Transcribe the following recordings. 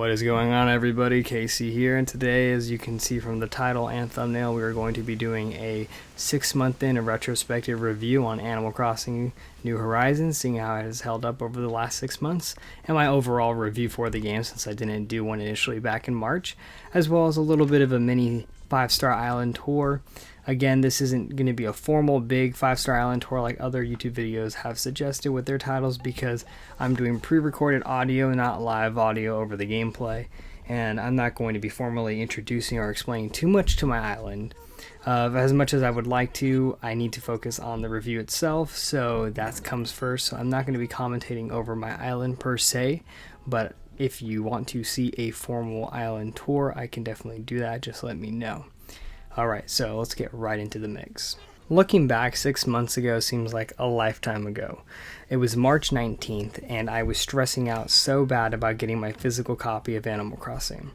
What is going on, everybody? Casey here, and today, as you can see from the title and thumbnail, we are going to be doing a 6-month in a retrospective review on Animal Crossing New Horizons, seeing how it has held up over the last 6 months, and my overall review for the game since I didn't do one initially back in March, as well as a little bit of a mini 5-star island tour. Again, this isn't going to be a formal big 5-star island tour like other YouTube videos have suggested with their titles, because I'm doing pre-recorded audio, not live audio over the gameplay, and I'm not going to be formally introducing or explaining too much to my island. As much as I would like to, I need to focus on the review itself, so that comes first. So I'm not going to be commentating over my island per se, but if you want to see a formal island tour, I can definitely do that. Just let me know. Alright, so let's get right into the mix. Looking back, 6 months ago seems like a lifetime ago. It was March 19th, and I was stressing out so bad about getting my physical copy of Animal Crossing.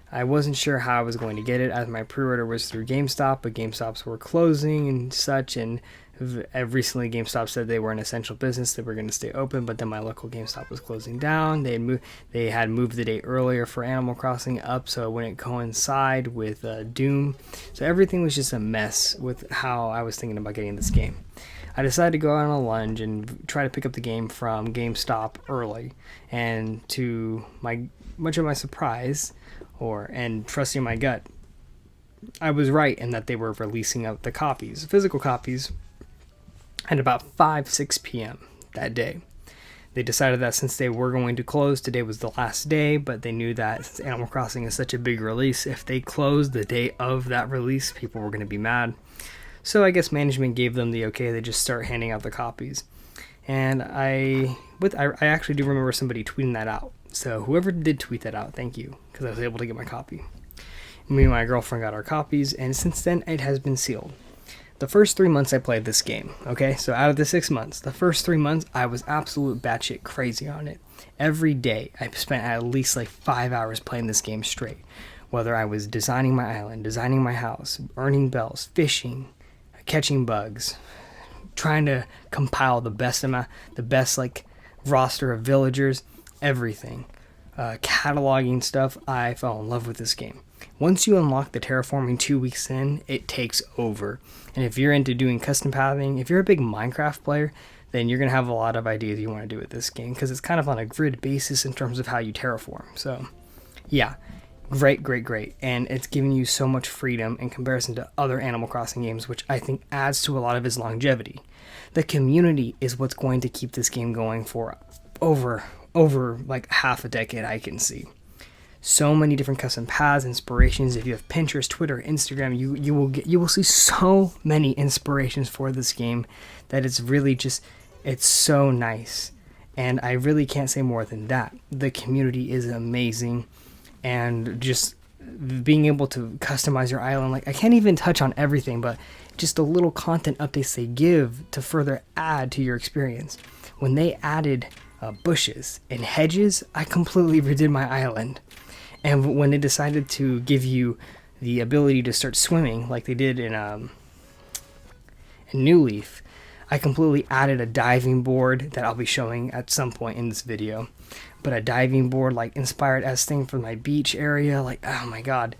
I wasn't sure how I was going to get it, as my pre-order was through GameStop, but GameStops were closing and such, and recently GameStop said they were an essential business, they were going to stay open, but then my local GameStop was closing down. They had moved the date earlier for Animal Crossing up so it wouldn't coincide with Doom. So everything was just a mess with how I was thinking about getting this game. I decided to go out on a lunge and try to pick up the game from GameStop early, and to much of my surprise, and trusting my gut, I was right in that they were releasing out the copies, physical copies, at about 5-6 p.m. that day. They decided that since they were going to close, today was the last day, but they knew that since Animal Crossing is such a big release, if they closed the day of that release, people were going to be mad. So I guess management gave them the okay to just start handing out the copies. And I actually do remember somebody tweeting that out. So whoever did tweet that out, thank you, because I was able to get my copy. Me and my girlfriend got our copies, and since then it has been sealed. The first 3 months I played this game, okay? So out of the 6 months, the first 3 months, I was absolute batshit crazy on it. Every day, I spent at least like 5 hours playing this game straight. Whether I was designing my island, designing my house, earning bells, fishing, catching bugs, trying to compile the best like roster of villagers, everything. Cataloging stuff, I fell in love with this game. Once you unlock the terraforming 2 weeks in, it takes over. And if you're into doing custom pathing, if you're a big Minecraft player, then you're going to have a lot of ideas you want to do with this game, because it's kind of on a grid basis in terms of how you terraform. So, yeah, great. And it's giving you so much freedom in comparison to other Animal Crossing games, which I think adds to a lot of its longevity. The community is what's going to keep this game going for over like half a decade, I can see. So many different custom paths, inspirations. If you have Pinterest, Twitter, Instagram, you will see so many inspirations for this game that it's really just, it's so nice. And I really can't say more than that. The community is amazing, and just being able to customize your island, like I can't even touch on everything, but just the little content updates they give to further add to your experience. When they added bushes and hedges, I completely redid my island. And when they decided to give you the ability to start swimming, like they did in New Leaf, I completely added a diving board that I'll be showing at some point in this video. But a diving board, like inspired as thing for my beach area, like, oh my god.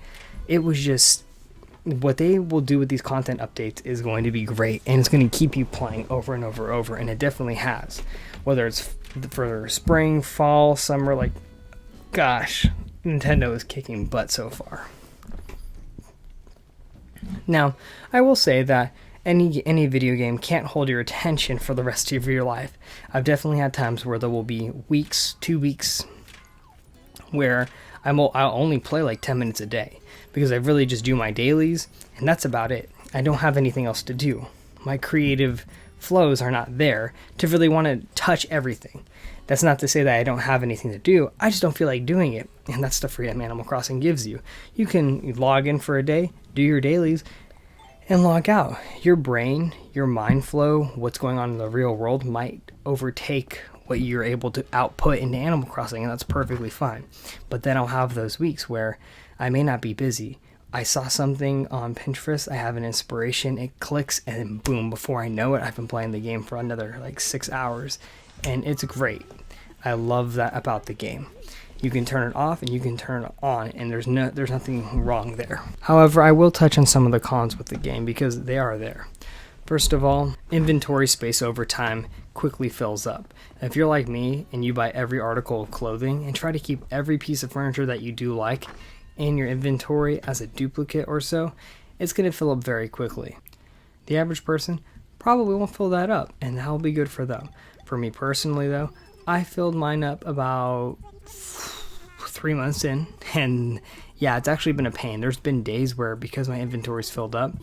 It was just, what they will do with these content updates is going to be great, and it's going to keep you playing over and over, and it definitely has. Whether it's for spring, fall, summer, like, gosh, Nintendo is kicking butt so far. Now, I will say that any video game can't hold your attention for the rest of your life. I've definitely had times where there will be weeks, 2 weeks, where I'll only play like 10 minutes a day, because I really just do my dailies, and that's about it. I don't have anything else to do. My creative flows are not there to really want to touch everything. That's not to say that I don't have anything to do, I just don't feel like doing it, and that's the freedom Animal Crossing gives you. You can log in for a day, do your dailies, and log out. Your brain, your mind flow, what's going on in the real world might overtake what you're able to output into Animal Crossing, and that's perfectly fine. But then I'll have those weeks where I may not be busy. I saw something on Pinterest, I have an inspiration, it clicks, and then boom, before I know it, I've been playing the game for another like 6 hours, and it's great. I love that about the game. You can turn it off and you can turn it on, and there's nothing wrong there. However, I will touch on some of the cons with the game because they are there. First of all, inventory space over time quickly fills up. If you're like me and you buy every article of clothing and try to keep every piece of furniture that you do like in your inventory as a duplicate or so, it's going to fill up very quickly. The average person probably won't fill that up, and that'll be good for them. For me personally though, I filled mine up about 3 months in, and yeah, it's actually been a pain. There's been days where, because my inventory's filled up,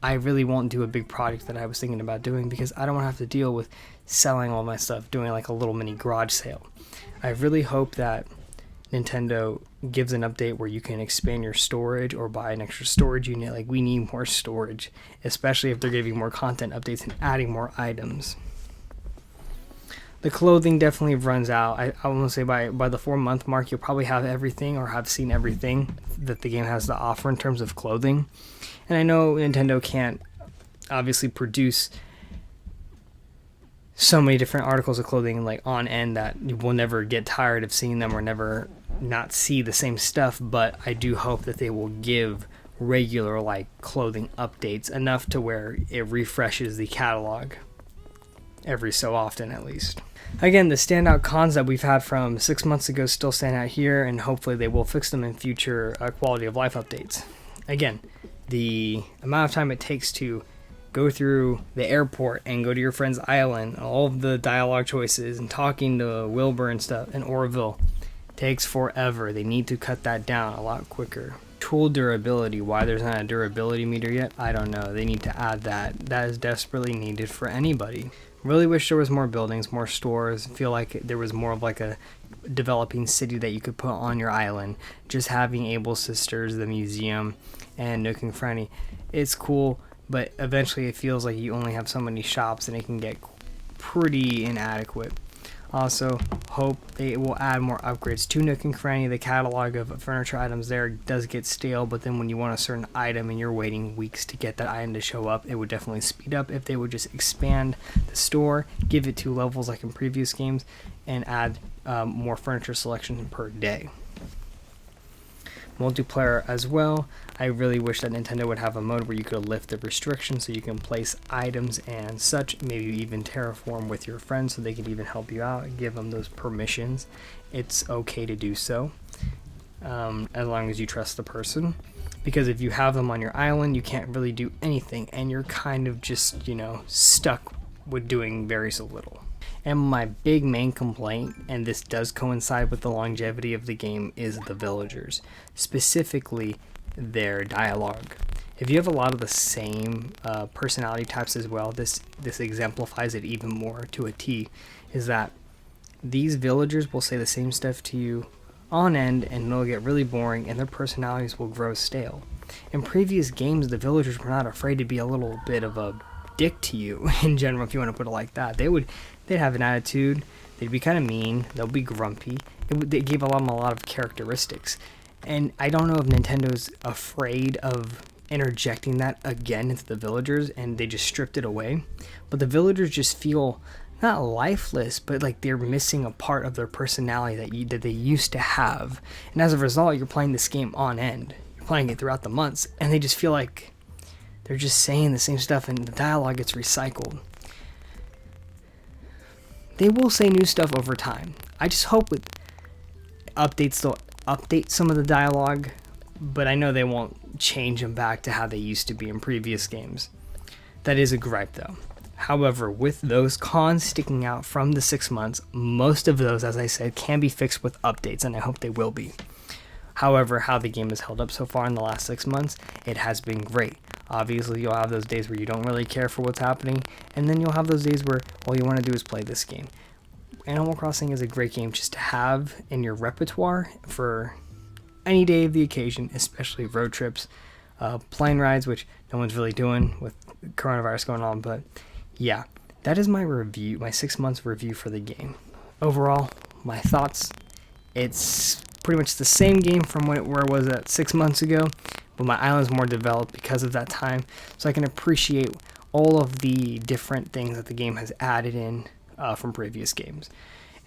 I really won't do a big project that I was thinking about doing because I don't want to have to deal with selling all my stuff, doing like a little mini garage sale. I really hope that Nintendo gives an update where you can expand your storage or buy an extra storage unit. Like, we need more storage, especially if they're giving more content updates and adding more items. The clothing definitely runs out. I want to say by the 4-month mark, you'll probably have everything or have seen everything that the game has to offer in terms of clothing. And I know Nintendo can't obviously produce so many different articles of clothing like on end that you will never get tired of seeing them or never not see the same stuff, but I do hope that they will give regular like clothing updates enough to where it refreshes the catalog every so often at least. Again, the standout cons that we've had from 6 months ago still stand out here, and hopefully they will fix them in future quality of life updates. Again, the amount of time it takes to go through the airport and go to your friend's island, all of the dialogue choices and talking to Wilbur and stuff in Oroville takes forever. They need to cut that down a lot quicker. Tool durability, why there's not a durability meter yet, I don't know. They need to add that. That is desperately needed for anybody. Really wish there was more buildings, more stores. Feel like there was more of like a developing city that you could put on your island. Just having Able Sisters, the museum, and Nook and Cranny, it's cool, but eventually it feels like you only have so many shops and it can get pretty inadequate. Also, hope they will add more upgrades to Nook and Cranny. The catalog of furniture items there does get stale, but then when you want a certain item and you're waiting weeks to get that item to show up, it would definitely speed up if they would just expand the store, give it 2 levels like in previous games, and add more furniture selection per day. Multiplayer as well. I really wish that Nintendo would have a mode where you could lift the restrictions so you can place items and such, maybe even terraform with your friends so they can even help you out and give them those permissions. It's okay to do so, as long as you trust the person, because if you have them on your island, you can't really do anything and you're kind of just, stuck with doing very so little. And my big main complaint, and this does coincide with the longevity of the game, is the villagers, specifically their dialogue. If you have a lot of the same personality types as well, this exemplifies it even more to a T, is that these villagers will say the same stuff to you on end and it'll get really boring and their personalities will grow stale. In previous games, the villagers were not afraid to be a little bit of a dick to you in general, if you want to put it like that. They'd have an attitude, they'd be kind of mean, they'll be grumpy. They gave a lot of characteristics. And I don't know if Nintendo's afraid of interjecting that again into the villagers and they just stripped it away. But the villagers just feel not lifeless, but like they're missing a part of their personality that they used to have. And as a result, you're playing this game on end. You're playing it throughout the months, and they just feel like they're just saying the same stuff and the dialogue gets recycled. They will say new stuff over time. I just hope with updates they'll update some of the dialogue, but I know they won't change them back to how they used to be in previous games. That is a gripe though. However, with those cons sticking out from the 6 months, most of those, as I said, can be fixed with updates, and I hope they will be. However, how the game has held up so far in the last 6 months, it has been great. Obviously, you'll have those days where you don't really care for what's happening, and then you'll have those days where all you want to do is play this game. Animal Crossing is a great game just to have in your repertoire for any day of the occasion, especially road trips, plane rides, which no one's really doing with coronavirus going on, but yeah, that is my review, my 6 months review for the game. Overall, my thoughts, it's pretty much the same game from where it was at 6 months ago, but my island's more developed because of that time, so I can appreciate all of the different things that the game has added in from previous games.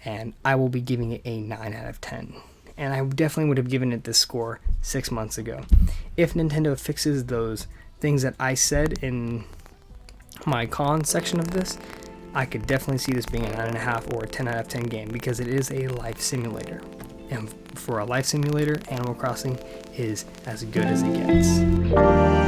And I will be giving it a 9 out of 10. and I definitely would have given it this score 6 months ago. If Nintendo fixes those things that I said in my con section of this, I could definitely see this being a 9.5 or a 10 out of 10 game, because it is a life simulator. And for a life simulator, Animal Crossing is as good as it gets.